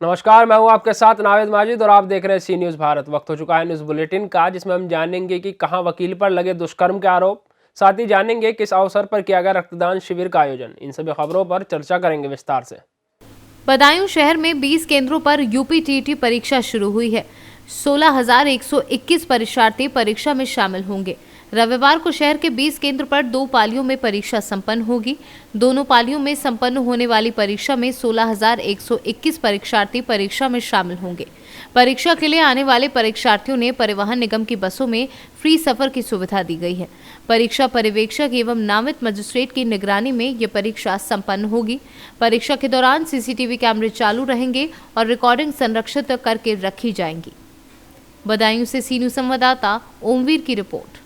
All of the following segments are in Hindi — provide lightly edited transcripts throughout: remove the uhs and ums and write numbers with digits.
नमस्कार, मैं हूं आपके साथ नावेद माजिद और आप देख रहे हैं सी न्यूज़ भारत। वक्त हो चुका है न्यूज़ बुलेटिन का, जिसमें हम जानेंगे कि कहां वकील पर लगे दुष्कर्म के आरोप। साथ ही जानेंगे किस अवसर पर किया गया रक्तदान शिविर का आयोजन। इन सभी खबरों पर चर्चा करेंगे विस्तार से। बदायूं शहर में 20 केंद्रों पर यूपी-टीटी परीक्षा शुरू हुई है। 16,121 परीक्षार्थी परीक्षा में शामिल होंगे। रविवार को शहर के 20 केंद्र पर 2 पालियों में परीक्षा संपन्न होगी। दोनों पालियों में संपन्न होने वाली परीक्षा में 16,121 परीक्षार्थी परीक्षा में शामिल होंगे। परीक्षा के लिए आने वाले परीक्षार्थियों ने परिवहन निगम की बसों में फ्री सफर की सुविधा दी गई है। परीक्षा पर्यवेक्षक एवं नामित मजिस्ट्रेट की निगरानी में ये परीक्षा संपन्न होगी। परीक्षा के दौरान सीसीटीवी कैमरे चालू रहेंगे और रिकॉर्डिंग संरक्षित करके रखी जाएंगी। बदायूं से सी न्यूज़ संवाददाता ओमवीर की रिपोर्ट।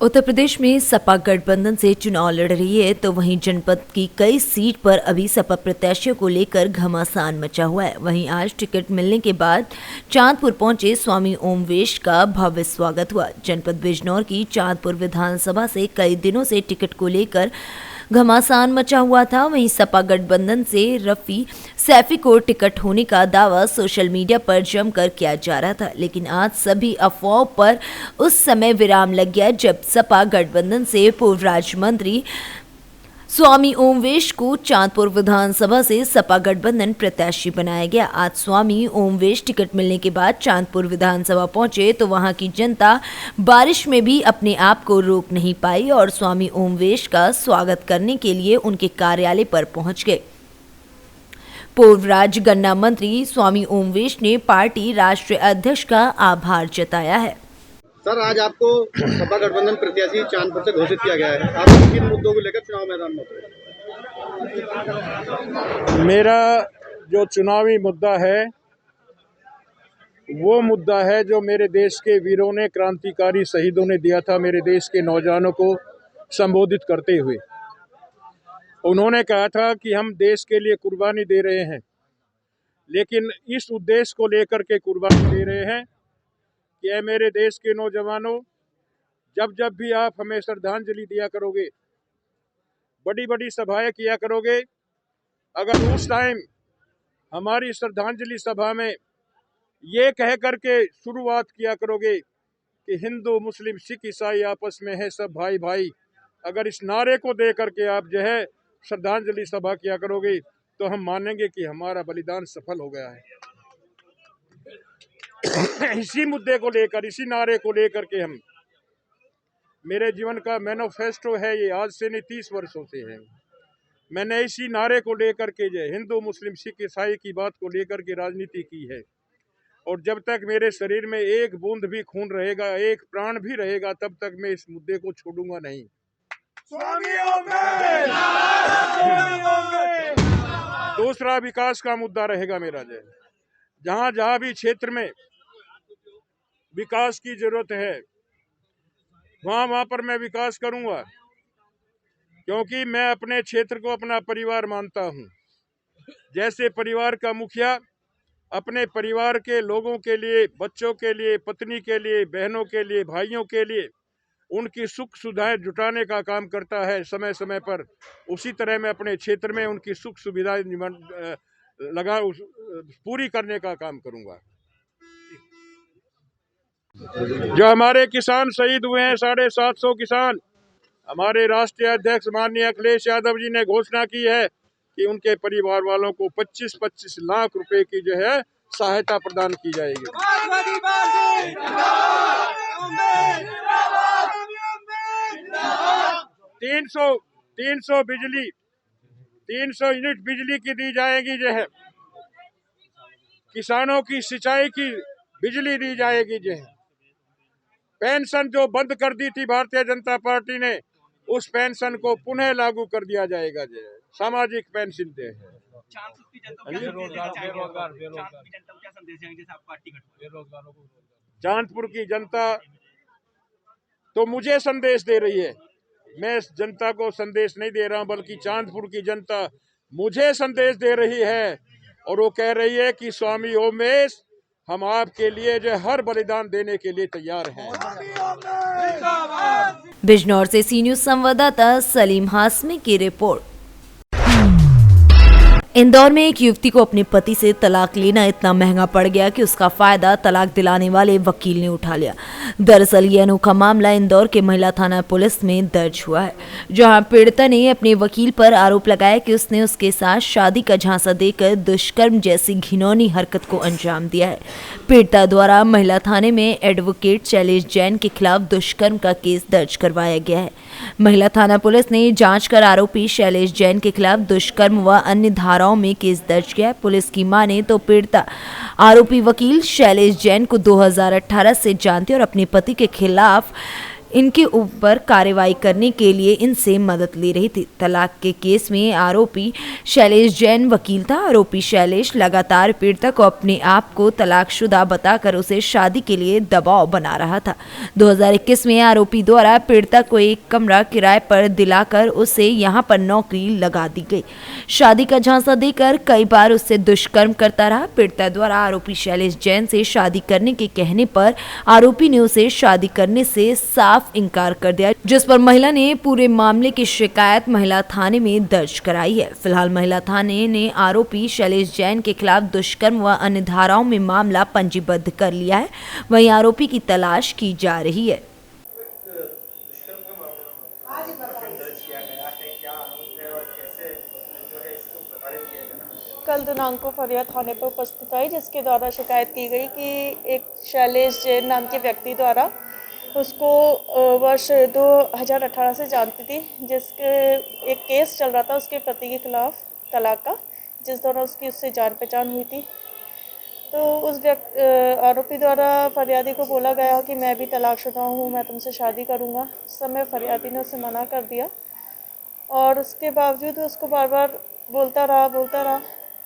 उत्तर प्रदेश में सपा गठबंधन से चुनाव लड़ रही है, तो वहीं जनपद की कई सीट पर अभी सपा प्रत्याशियों को लेकर घमासान मचा हुआ है। वहीं आज टिकट मिलने के बाद चांदपुर पहुंचे स्वामी ओमवेश का भव्य स्वागत हुआ। जनपद बिजनौर की चांदपुर विधानसभा से कई दिनों से टिकट को लेकर घमासान मचा हुआ था। वहीं सपा गठबंधन से रफी सैफी को टिकट होने का दावा सोशल मीडिया पर जमकर किया जा रहा था, लेकिन आज सभी अफवाहों पर उस समय विराम लग गया जब सपा गठबंधन से पूर्व राज्य मंत्री स्वामी ओमवेश को चांदपुर विधानसभा से सपा गठबंधन प्रत्याशी बनाया गया। आज स्वामी ओमवेश टिकट मिलने के बाद चांदपुर विधानसभा पहुंचे तो वहां की जनता बारिश में भी अपने आप को रोक नहीं पाई और स्वामी ओमवेश का स्वागत करने के लिए उनके कार्यालय पर पहुंच गए। पूर्व राज्य गन्ना मंत्री स्वामी ओमवेश ने पार्टी राष्ट्रीय अध्यक्ष का आभार जताया है। सर, आज आपको सपा गठबंधन प्रत्याशी चांदपुर से घोषित किया गया है। आप किन मुद्दों को लेकर चुनाव मैदान में उतरे? मेरा जो चुनावी मुद्दा है वो मुद्दा है जो मेरे देश के वीरों ने, क्रांतिकारी शहीदों ने दिया था मेरे देश के नौजवानों को संबोधित करते हुए। उन्होंने कहा था कि हम देश के लिए कुर्बानी दे रहे हैं, लेकिन इस उद्देश्य को लेकर के कुर्बानी दे रहे हैं कि ऐ मेरे देश के नौजवानों, जब जब भी आप हमें श्रद्धांजलि दिया करोगे, बड़ी बड़ी सभाएं किया करोगे, अगर उस टाइम हमारी श्रद्धांजलि सभा में ये कह करके शुरुआत किया करोगे कि हिंदू मुस्लिम सिख ईसाई आपस में है सब भाई भाई, अगर इस नारे को दे करके आप जो है श्रद्धांजलि सभा किया करोगे तो हम मानेंगे कि हमारा बलिदान सफल हो गया है। इसी मुद्दे को लेकर, इसी नारे को लेकर के हम, मेरे जीवन का मैनिफेस्टो है ये, आज से नहीं 30 वर्षों से है। मैंने इसी नारे को लेकर के जो हिंदू मुस्लिम सिख ईसाई की बात को लेकर के राजनीति की है, और जब तक मेरे शरीर में एक बूंद भी खून रहेगा, एक प्राण भी रहेगा, तब तक मैं इस मुद्दे को छोड़ूंगा नहीं। दूसरा विकास का मुद्दा रहेगा मेरा। जहां जहां भी क्षेत्र में विकास की जरूरत है वहां पर मैं विकास करूंगा, क्योंकि मैं अपने क्षेत्र को अपना परिवार मानता हूं। जैसे परिवार का मुखिया अपने परिवार के लोगों के लिए, बच्चों के लिए, पत्नी के लिए, बहनों के लिए, भाइयों के लिए उनकी सुख सुविधाएं जुटाने का काम करता है समय समय पर, उसी तरह मैं अपने क्षेत्र में उनकी सुख सुविधाएं पूरी करने का काम करूंगा। जो हमारे किसान शहीद हुए हैं, 750 किसान, हमारे राष्ट्रीय अध्यक्ष माननीय अखिलेश यादव जी ने घोषणा की है कि उनके परिवार वालों को 25-25 लाख रुपए की जो है सहायता प्रदान की जाएगी। 300 यूनिट बिजली की दी जाएगी जो है, किसानों की सिंचाई की बिजली दी जाएगी जो है। पेंशन जो बंद कर दी थी भारतीय जनता पार्टी ने, उस पेंशन को पुनः लागू कर दिया जाएगा जो है, सामाजिक पेंशन दे है। चांदपुर की जनता तो मुझे संदेश दे रही है, मैं जनता को संदेश नहीं दे रहा हूं, बल्कि चांदपुर की जनता मुझे संदेश दे रही है, और वो कह रही है कि स्वामी ओमवेश, हम आपके लिए जो हर बलिदान देने के लिए तैयार हैं। बिजनौर से सी न्यूज़ संवाददाता सलीम हाशमी की रिपोर्ट। इंदौर में एक युवती को अपने पति से तलाक लेना इतना महंगा पड़ गया कि उसका फायदा तलाक दिलाने वाले वकील ने उठा लिया। दरअसल ये अनोखा मामला इंदौर के महिला थाना पुलिस में दर्ज हुआ है, जहां पीड़िता ने अपने वकील पर आरोप लगाया कि उसने उसके साथ शादी का झांसा देकर दुष्कर्म जैसी घिनौनी हरकत को अंजाम दिया है। पीड़िता द्वारा महिला थाने में एडवोकेट शैलेश जैन के खिलाफ दुष्कर्म का केस दर्ज करवाया गया है। महिला थाना पुलिस ने जांच कर आरोपी शैलेश जैन के खिलाफ दुष्कर्म व अन्य धाराओं में केस दर्ज किया है। पुलिस की माने तो पीड़िता आरोपी वकील शैलेश जैन को 2018 से जानती और अपने पति के खिलाफ इनके ऊपर कार्रवाई करने के लिए इनसे मदद ले रही थी। तलाक के केस में आरोपी शैलेश जैन वकील था। आरोपी शैलेश लगातार पीड़िता को अपने आप को तलाकशुदा बताकर उसे शादी के लिए दबाव बना रहा था। 2021 में आरोपी द्वारा पीड़िता को एक कमरा किराए पर दिलाकर उसे यहां पर नौकरी लगा दी गई। शादी का झांसा देकर कई बार उससे दुष्कर्म करता रहा। पीड़िता द्वारा आरोपी शैलेश जैन से शादी करने के कहने पर आरोपी ने उसे शादी करने से साफ इनकार कर दिया, जिस पर महिला ने पूरे मामले की शिकायत महिला थाने में दर्ज कराई है। फिलहाल महिला थाने ने आरोपी शैलेश जैन के खिलाफ दुष्कर्म व अन्य धाराओं में मामला पंजीबद्ध कर लिया है। वहीं आरोपी की तलाश की जा रही है। कल दिनांक को फरिया थाने पर उपस्थित आई, जिसके द्वारा शिकायत की गई कि एक शैलेश जैन नाम के व्यक्ति द्वारा उसको वर्ष 2018 से जानती थी, जिसके एक केस चल रहा था उसके पति के खिलाफ तलाक का, जिस दौरान उससे जान पहचान हुई थी। तो उस आरोपी द्वारा फरियादी को बोला गया कि मैं भी तलाकशुदा हूँ, मैं तुमसे शादी करूँगा। उस समय फरियादी ने उसे मना कर दिया और उसके बावजूद उसको बार बार बोलता रहा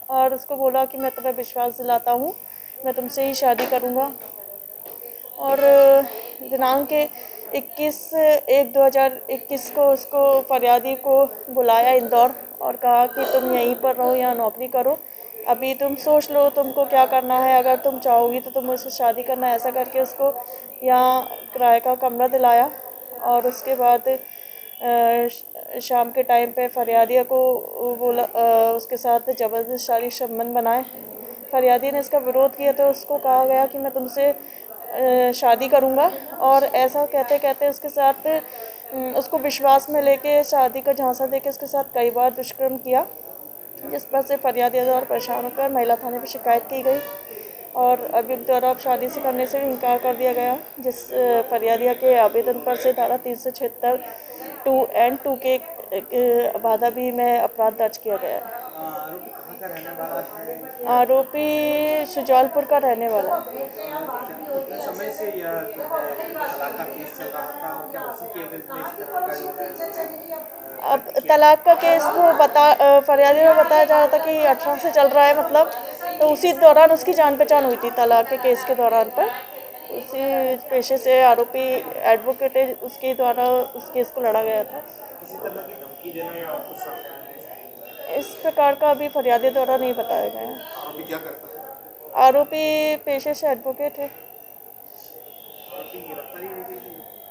और उसको बोला कि मैं तुम्हें विश्वास दिलाता हूँ, मैं तुमसे ही शादी करूँगा। और दिनांक 21/1/2021 को उसको फरियादी को बुलाया इंदौर और कहा कि तुम यहीं पर रहो, यहाँ नौकरी करो, अभी तुम सोच लो तुमको क्या करना है, अगर तुम चाहोगी तो तुम मुझसे शादी करना। ऐसा करके उसको यहाँ किराए का कमरा दिलाया और उसके बाद शाम के टाइम पे फरियादी को बोला उसके साथ ज़बरदस्त शारीरिक संबंध बनाए। फरियादी ने इसका विरोध किया तो उसको कहा गया कि मैं तुमसे शादी करूंगा, और ऐसा कहते कहते उसके साथ उसको विश्वास में लेके शादी का झांसा देके उसके साथ कई बार दुष्कर्म किया, जिस पर से फरियादी द्वारा परेशान होकर महिला थाने पर शिकायत की गई और अभियुक्त द्वारा शादी से करने से इनकार कर दिया गया, जिस फरियादिया के आवेदन पर से धारा 376 2 के बाधा भी में अपराध दर्ज किया गया है। आरोपी सुजालपुर का रहने वाला है। कितने समय से यह तलाक का केस चल रहा था और क्या उसी के अब तलाक का केस तो फरियादी में बताया जा रहा था कि 18 से चल रहा है, मतलब तो उसी दौरान उसकी जान पहचान हुई थी तलाक के केस के दौरान पर। उसी पेशे से आरोपी एडवोकेट है, उसके द्वारा उस केस को लड़ा गया था। किसी तरह की धमकी देना या कुछ सामने इस प्रकार का अभी फरियादी द्वारा नहीं बताया गया है। आरोपी क्या करता है? आरोपी पेशे से एडवोकेट है।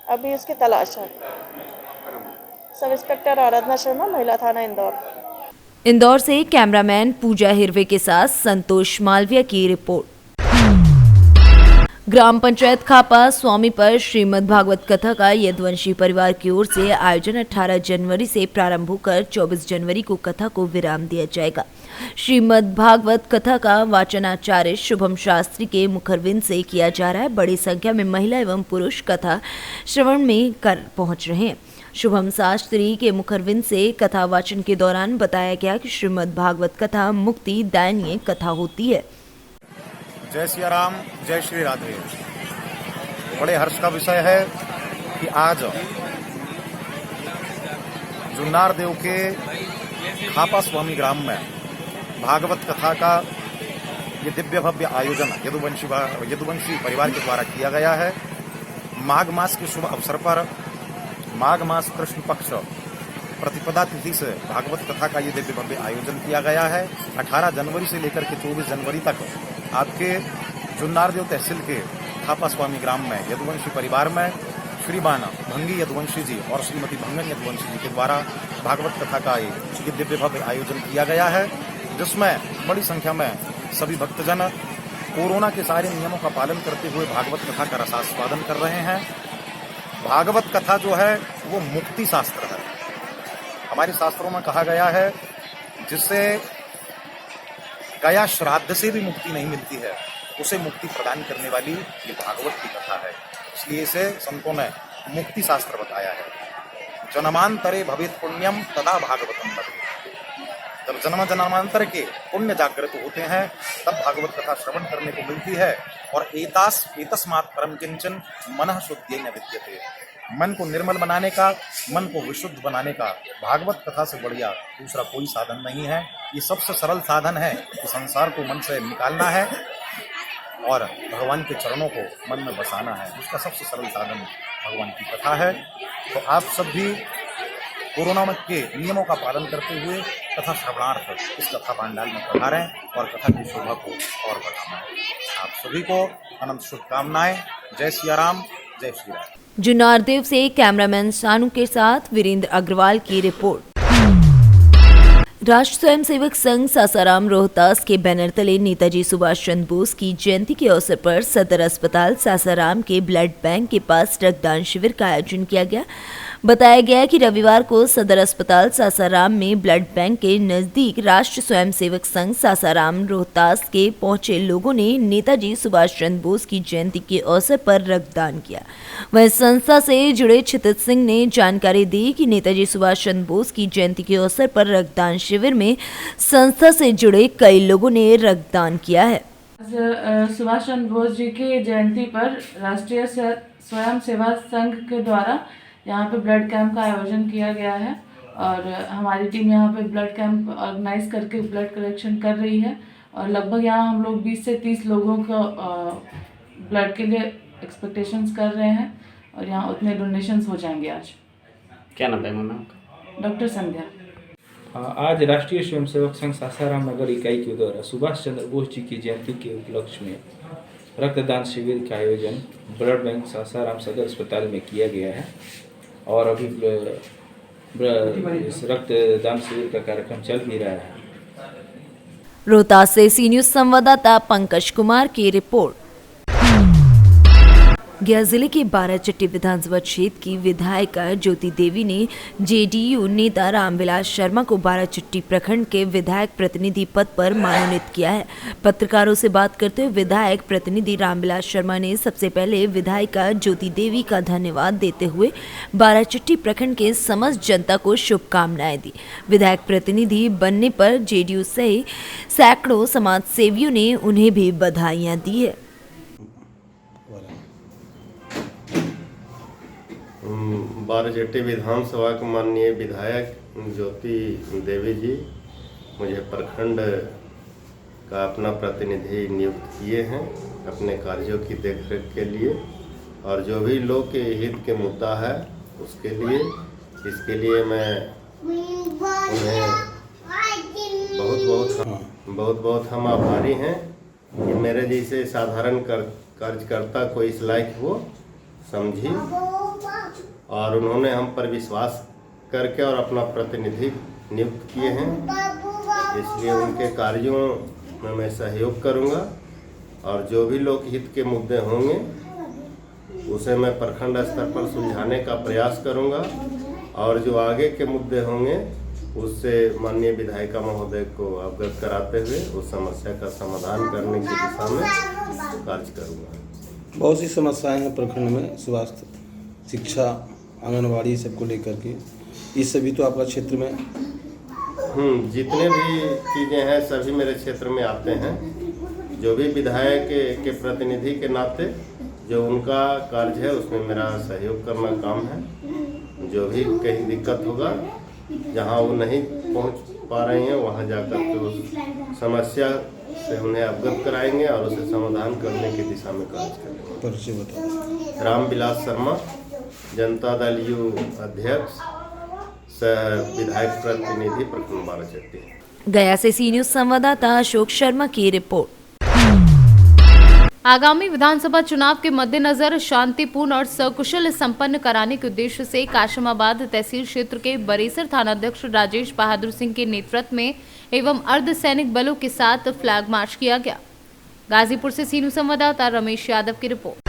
अभी उसकी तलाश है। सब इंस्पेक्टर आराधना शर्मा, महिला थाना इंदौर। इंदौर से कैमरामैन पूजा हिरवे के साथ संतोष मालविया की रिपोर्ट। ग्राम पंचायत खापा स्वामी पर श्रीमद् भागवत कथा का यदुवंशी परिवार की ओर से आयोजन 18 जनवरी से प्रारंभ होकर 24 जनवरी को कथा को विराम दिया जाएगा। श्रीमद् भागवत कथा का वाचनाचार्य शुभम शास्त्री के मुखरविंद से किया जा रहा है। बड़ी संख्या में महिला एवं पुरुष कथा श्रवण में कर पहुंच रहे हैं। शुभम शास्त्री के मुखरविंद से कथा वाचन के दौरान बताया गया कि श्रीमद् भागवत कथा मुक्ति दायनीय कथा होती है। जय सिया राम, जय श्री राधे। बड़े हर्ष का विषय है कि आज जुन्नार देव के खापा स्वामी ग्राम में भागवत कथा का ये दिव्य भव्य आयोजन यदुवंशी परिवार के द्वारा किया गया है। माघ मास के शुभ अवसर पर माघ मास कृष्ण पक्ष प्रतिपदा तिथि से भागवत कथा का ये दिव्य भव्य आयोजन किया गया है। 18 जनवरी से लेकर के 24 जनवरी तक आपके जुन्नारदेव तहसील के खापा स्वामी ग्राम में यदुवंशी परिवार में श्रीमान भंगी यदुवंशी जी और श्रीमती भंगन यदुवंशी जी के द्वारा भागवत कथा का ये दिव्य भव्य आयोजन किया गया है। जिसमें बड़ी संख्या में सभी भक्तजन कोरोना के सारे नियमों का पालन करते हुए भागवत कथा का रसास्वादन कर रहे हैं। भागवत कथा जो है वो मुक्ति शास्त्र है। हमारे शास्त्रों में कहा गया है जिससे गया श्राद्ध से भी मुक्ति नहीं मिलती है, उसे मुक्ति प्रदान करने वाली ये भागवत की कथा है। इसलिए इसे संतों ने मुक्ति शास्त्र बताया है। जन्मांतरे भवेत् पुण्यम तदा भागवतम भवेत्। जब जन्म जन्मांतर के पुण्य जागृत होते हैं तब भागवत कथा श्रवण करने को मिलती है। और एतस्मात् परम किंचन मनः शुद्धि न विद्यते। मन को निर्मल बनाने का, मन को विशुद्ध बनाने का भागवत कथा से बढ़िया दूसरा कोई साधन नहीं है। ये सबसे सरल साधन है कि संसार को मन से निकालना है और भगवान के चरणों को मन में बसाना है। उसका सबसे सरल साधन भगवान की कथा है। तो आप सब भी कोरोना के नियमों का पालन करते हुए कथा श्रवणार्थ इस कथा पांडाल में पधारें और कथा की शोभा को और बढ़ाना है। आप सभी को अनंत शुभकामनाएं। जय सिया राम, जय श्री राम। जुन्नारदेव से कैमरामैन सानू के साथ वीरेंद्र अग्रवाल की रिपोर्ट। राष्ट्र स्वयंसेवक संघ सासाराम रोहतास के बैनर तले नेताजी सुभाष चंद्र बोस की जयंती के अवसर पर सदर अस्पताल सासाराम के ब्लड बैंक के पास रक्तदान शिविर का आयोजन किया गया। बताया गया कि रविवार को सदर अस्पताल सासाराम में ब्लड बैंक के नजदीक राष्ट्र स्वयंसेवक संघ सासाराम रोहतास के पहुंचे लोगों ने नेताजी सुभाष चंद्र बोस की जयंती के अवसर पर रक्तदान किया। वहीं संस्था से जुड़े क्षितिज सिंह ने जानकारी दी कि नेताजी सुभाष चंद्र बोस की जयंती के अवसर पर रक्तदान शिविर में संस्था से जुड़े कई लोगों ने रक्तदान किया है। सुभाष चंद्र बोस जी की जयंती पर राष्ट्रीय स्वयं सेवा संघ के द्वारा यहाँ पे ब्लड कैंप का आयोजन किया गया है और हमारी टीम यहाँ पे ब्लड कैंप ऑर्गेनाइज करके ब्लड कलेक्शन कर रही है और लगभग यहाँ हम लोग 20 से 30 लोगों को ब्लड के लिए एक्सपेक्टेशंस कर रहे हैं और यहाँ उतने डोनेशंस हो जाएंगे आज। क्या नाम है मैम आपका? डॉक्टर संध्या। आज राष्ट्रीय स्वयंसेवक संघ सासाराम नगर इकाई के द्वारा सुभाष चंद्र बोस जी की जयंती के उपलक्ष्य में रक्तदान शिविर का आयोजन ब्लड बैंक सासाराम सदर अस्पताल में किया गया है और अभी इस रक्तदान शिविर का कार्यक्रम चल भी रहा है। रोहतास से सी न्यूज संवाददाता पंकज कुमार की रिपोर्ट। गया जिले के बाराचट्टी विधानसभा क्षेत्र की विधायिका ज्योति देवी ने जेडीयू नेता रामविलास शर्मा को बाराचट्टी प्रखंड के विधायक प्रतिनिधि पद पर मनोनीत किया है। पत्रकारों से बात करते हुए विधायक प्रतिनिधि रामविलास शर्मा ने सबसे पहले विधायिका ज्योति देवी का धन्यवाद देते हुए बाराचट्टी प्रखंड के समस्त जनता को शुभकामनाएं दी। विधायक प्रतिनिधि बनने पर जेडीयू सहित सैकड़ों समाज सेवियों ने उन्हें भी बधाइयां दी है। बाराचट्टी विधानसभा के माननीय विधायक ज्योति देवी जी मुझे प्रखंड का अपना प्रतिनिधि नियुक्त किए हैं अपने कार्यों की देखरेख के लिए और जो भी लोग के हित के मुद्दा है उसके लिए इसके लिए मैं उन्हें बहुत बहुत हम आभारी हैं कि मेरे जैसे साधारण कार्यकर्ता को इस लायक वो समझी और उन्होंने हम पर विश्वास करके और अपना प्रतिनिधि नियुक्त किए हैं। इसलिए उनके कार्यों में मैं सहयोग करूंगा और जो भी लोक हित के मुद्दे होंगे उसे मैं प्रखंड स्तर पर सुलझाने का प्रयास करूंगा और जो आगे के मुद्दे होंगे उससे माननीय विधायिका महोदय को अवगत कराते हुए उस समस्या का समाधान करने की दिशा में कार्य करूंगा। बहुत सी समस्याएं हैं प्रखंड में, स्वास्थ्य, शिक्षा, आंगनवाड़ी सबको लेकर के, इस सभी तो आपका क्षेत्र में जितने भी चीज़ें हैं सभी मेरे क्षेत्र में आते हैं। जो भी विधायक के प्रतिनिधि के नाते जो उनका कार्य है उसमें मेरा सहयोग करना काम है। जो भी कहीं दिक्कत होगा जहां वो नहीं पहुंच पा रहे हैं वहां जाकर के उस समस्या से उन्हें अवगत कराएंगे और उसे समाधान करने की दिशा में कार्य करेंगे। परिचय बताओ। रामविलास शर्मा, जनता दल यू अध्यक्ष, विधायक प्रतिनिधि प्रखंड बाराचट्टी। गया से सी न्यूज संवाददाता अशोक शर्मा की रिपोर्ट। आगामी विधानसभा चुनाव के मद्देनजर शांतिपूर्ण और सकुशल संपन्न कराने के उद्देश्य से काशमाबाद तहसील क्षेत्र के बरेसर थानाध्यक्ष राजेश बहादुर सिंह के नेतृत्व में एवं अर्धसैनिक बलों के साथ फ्लैग मार्च किया गया। गाजीपुर से सीनू संवाददाता रमेश यादव की रिपोर्ट।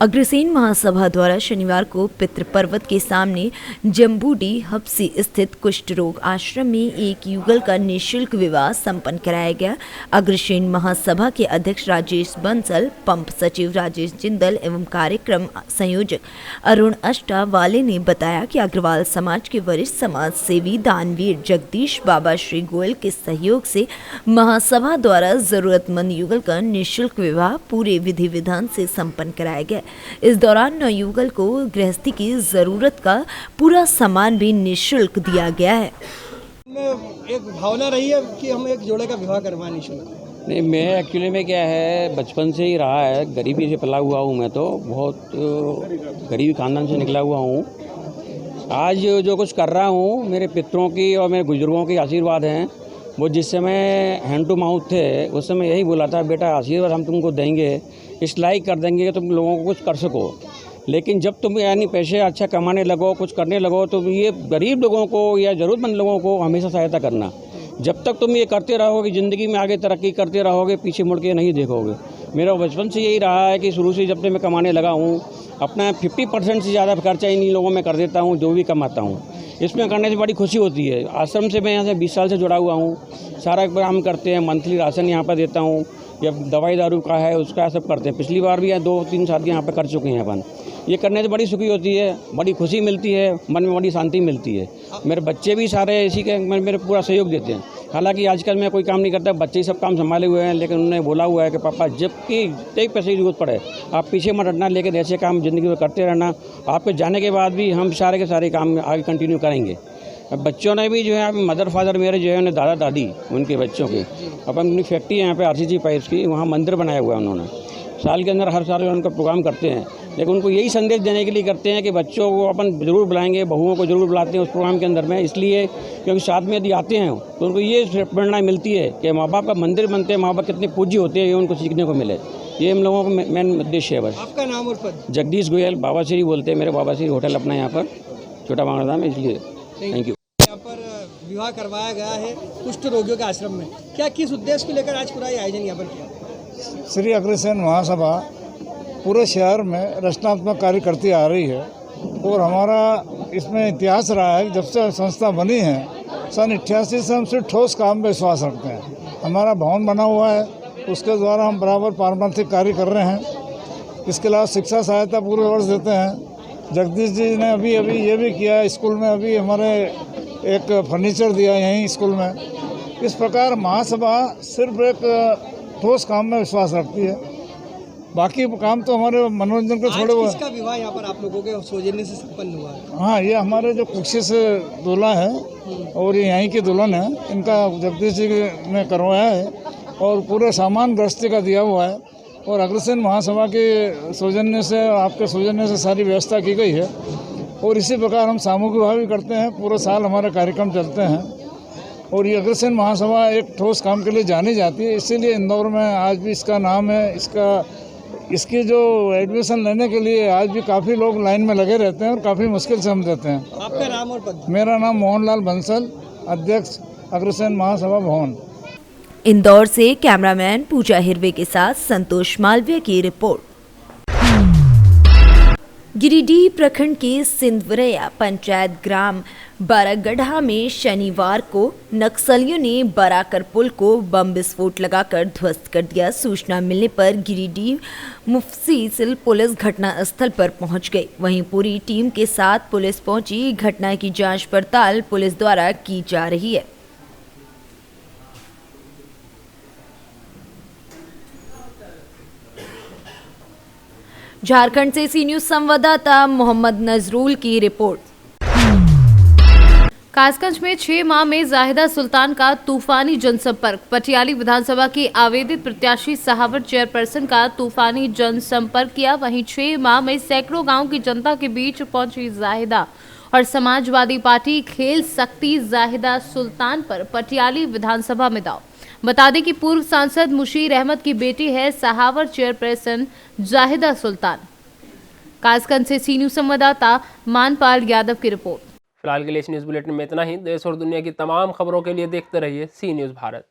अग्रसेन महासभा द्वारा शनिवार को पितृपर्वत के सामने जम्बूडी हब्सी स्थित कुष्ठ रोग आश्रम में एक युगल का निःशुल्क विवाह संपन्न कराया गया। अग्रसेन महासभा के अध्यक्ष राजेश बंसल, पंप सचिव राजेश जिंदल एवं कार्यक्रम संयोजक अरुण अष्टावाले ने बताया कि अग्रवाल समाज के वरिष्ठ समाज सेवी दानवीर जगदीश बाबा श्री गोयल के सहयोग से महासभा द्वारा जरूरतमंद युगल का निःशुल्क विवाह पूरे विधि विधान से संपन्न कराया गया। इस दौरान नवयुगल को गृहस्थी की जरूरत का पूरा सामान भी निःशुल्क दिया गया है। एक भावना रही है कि हम एक जोड़े का विवाह करवाएं निःशुल्क। नहीं, मैं एक्चुअली में क्या है, बचपन से ही रहा है, गरीबी से पला हुआ हूँ। मैं तो बहुत गरीबी खानदान से निकला हुआ हूँ। आज जो कुछ कर रहा हूँ मेरे पितरों की और मेरे बुजुर्गों के आशीर्वाद हैं। वो जिस समय हैंड टू माउथ थे उस समय यही बोला था, बेटा आशीर्वाद हम तुमको देंगे, इस लायक कर देंगे कि तुम लोगों को कुछ कर सको। लेकिन जब तुम यानी पैसे अच्छा कमाने लगो, कुछ करने लगो, तो ये गरीब लोगों को या ज़रूरतमंद लोगों को हमेशा सहायता करना। जब तक तुम ये करते रहोगे, ज़िंदगी में आगे तरक्की करते रहोगे, पीछे मुड़ के नहीं देखोगे। मेरा बचपन से यही रहा है कि शुरू से जब से मैं कमाने लगा हूँ, अपना 50% से ज़्यादा खर्चा इन्हीं लोगों में कर देता हूँ जो भी कमाता हूँ। इसमें करने से बड़ी खुशी होती है। आश्रम से मैं यहाँ से 20 साल से जुड़ा हुआ हूँ। सारा काम करते हैं, मंथली राशन यहाँ पर देता हूँ, या दवाई दारू का है उसका सब करते हैं। पिछली बार भी 2-3 शादी यहाँ पर कर चुके हैं अपन। ये करने से बड़ी सुखी होती है, बड़ी खुशी मिलती है, मन में बड़ी शांति मिलती है। मेरे बच्चे भी सारे इसी के मेरे पूरा सहयोग देते हैं। हालांकि आजकल मैं कोई काम नहीं करता, बच्चे ही सब काम संभाले हुए हैं, लेकिन उन्होंने बोला हुआ है कि पापा जबकि एक पैसे की जरूरत पड़े आप पीछे मत हटना, लेकिन ऐसे काम ज़िंदगी में करते रहना। आपके जाने के बाद भी हम सारे के सारे काम आगे कंटिन्यू करेंगे। बच्चों ने भी जो है, मदर फादर मेरे जो है उन्हें दादा दादी उनके बच्चों के अपन अपनी फैक्ट्री यहाँ पे RCG पाइप्स की, वहाँ मंदिर बनाया हुआ है उन्होंने। साल के अंदर हर साल उनका प्रोग्राम करते हैं, लेकिन उनको यही संदेश देने के लिए करते हैं कि बच्चों को अपन ज़रूर बुलाएंगे, बहुओं को ज़रूर बुलाते हैं उस प्रोग्राम के अंदर में, इसलिए क्योंकि साथ में यदि आते हैं तो उनको ये प्रेरणा मिलती है कि माँ बाप का मंदिर बनते हैं, माँ बाप कितने पूज्य होते हैं, ये उनको सीखने को मिले। ये हम लोगों का मेन उद्देश्य है। बस। आपका नाम और पद? जगदीश गोयल, बाबा श्री बोलते हैं। मेरे बाबा श्री होटल अपना यहाँ पर छोटा बांगड़ा में, इसलिए थैंक यू। यहाँ पर विवाह करवाया गया है कुष्ठ रोगियों के आश्रम में, क्या किस उद्देश्य को लेकर आज पूरा आयोजन यहाँ पर किया? श्री अग्रसेन महासभा पूरे शहर में रचनात्मक कार्य करती आ रही है और हमारा इसमें इतिहास रहा है। जब से संस्था बनी है सन 88 से हम सिर्फ ठोस काम में विश्वास रखते हैं। हमारा भवन बना हुआ है, उसके द्वारा हम बराबर पारंपरिक कार्य कर रहे हैं। इसके अलावा शिक्षा सहायता पूरे वर्ष देते हैं। जगदीश जी ने अभी ये भी किया है, स्कूल में अभी हमारे एक फर्नीचर दिया यहीं स्कूल में। इस प्रकार महासभा सिर्फ एक ठोस काम में विश्वास रखती है, बाकी काम तो हमारे मनोरंजन के थोड़े बहुत। किसका विवाह यहाँ पर आप लोगों के सौजन्य से संपन्न हुआ है? हाँ, ये हमारे जो कुक्षी से दूल्हा है और ये यहीं की दुल्हन है, इनका जगदीश जी ने करवाया है और पूरे सामान गृहस्थी का दिया हुआ है। और अग्रसेन महासभा के सौजन्य से, आपके सौजन्य से सारी व्यवस्था की गई है। और इसी प्रकार हम सामूहिक विवाह भी करते हैं, पूरे साल हमारे कार्यक्रम चलते हैं। और ये अग्रसेन महासभा एक ठोस काम के लिए जानी जाती है, इसीलिए इंदौर में आज भी इसका नाम है। इसकी जो एडमिशन लेने के लिए आज भी काफ़ी लोग लाइन में लगे रहते हैं और काफ़ी मुश्किल से हम देते हैं। आपका नाम और पद? मेरा नाम मोहनलाल बंसल, अध्यक्ष अग्रसेन महासभा भवन। इंदौर से कैमरामैन पूजा हिरवे के साथ संतोष मालवीय की रिपोर्ट। गिरिडीह प्रखंड के सिंधवरया पंचायत ग्राम बारागढ़ा में शनिवार को नक्सलियों ने बराकर पुल को बम विस्फोट लगाकर ध्वस्त कर दिया। सूचना मिलने पर गिरिडीह मुफस्सिल पुलिस घटना स्थल पर पहुंच गई। वहीं पूरी टीम के साथ पुलिस पहुंची। घटना की जांच पड़ताल पुलिस द्वारा की जा रही है। झारखंड से सी न्यूज संवाददाता मोहम्मद नजरुल की रिपोर्ट। कासगंज में 6 माह में जाहिदा सुल्तान का तूफानी जनसंपर्क। पटियाली विधानसभा की आवेदित प्रत्याशी सहावर चेयरपर्सन का तूफानी जनसंपर्क किया। वहीं 6 माह में सैकड़ों गांव की जनता के बीच पहुंची जाहिदा और समाजवादी पार्टी खेल सकती जाहिदा सुल्तान पर पटियाली विधानसभा में दाव। बता दें कि पूर्व सांसद मुशीर अहमद की बेटी है सहावर चेयरपर्सन जाहिदा सुल्तान। कासगंज से सी न्यूज संवाददाता मानपाल यादव की रिपोर्ट। फिलहाल के लिए इस न्यूज़ बुलेटिन में इतना ही। देश और दुनिया की तमाम खबरों के लिए देखते रहिए सी न्यूज़ भारत।